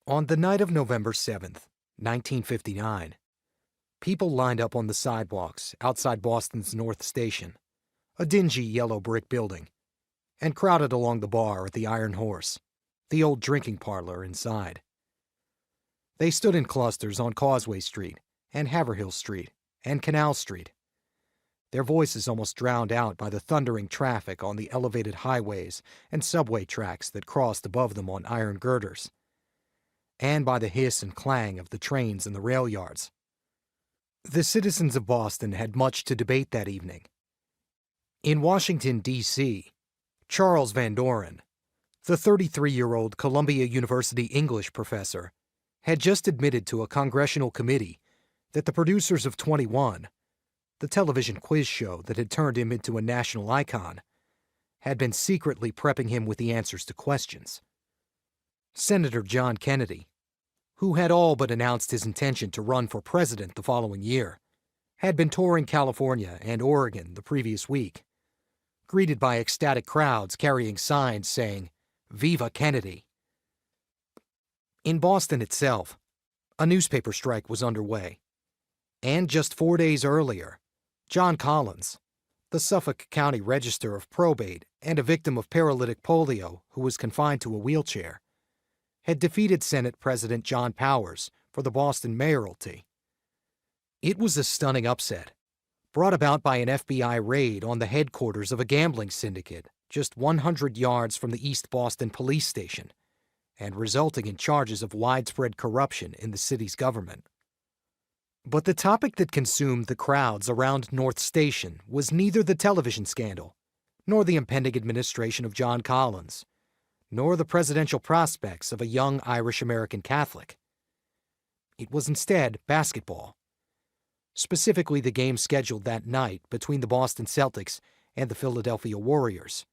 On the night of November 7th, 1959, people lined up on the sidewalks outside Boston's North Station, a dingy yellow brick building, and crowded along the bar at the Iron Horse, the old drinking parlor inside. They stood in clusters on Causeway Street and Haverhill Street and Canal Street, their voices almost drowned out by the thundering traffic on the elevated highways and subway tracks that crossed above them on iron girders, and by the hiss and clang of the trains in the rail yards. The citizens of Boston had much to debate that evening. In Washington, D.C., Charles Van Doren, the 33-year-old Columbia University English professor, had just admitted to a congressional committee that the producers of 21, the television quiz show that had turned him into a national icon, had been secretly prepping him with the answers to questions. Senator John Kennedy, who had all but announced his intention to run for president the following year, had been touring California and Oregon the previous week, greeted by ecstatic crowds carrying signs saying, "Viva Kennedy." In Boston itself, a newspaper strike was underway, and just 4 days earlier, John Collins, the Suffolk County Register of Probate and a victim of paralytic polio who was confined to a wheelchair, had defeated Senate President John Powers for the Boston mayoralty. It was a stunning upset, brought about by an FBI raid on the headquarters of a gambling syndicate just 100 yards from the East Boston Police Station, and resulting in charges of widespread corruption in the city's government. But the topic that consumed the crowds around North Station was neither the television scandal, nor the impending administration of John Collins, nor the presidential prospects of a young Irish-American Catholic. It was instead basketball, specifically the game scheduled that night between the Boston Celtics and the Philadelphia Warriors,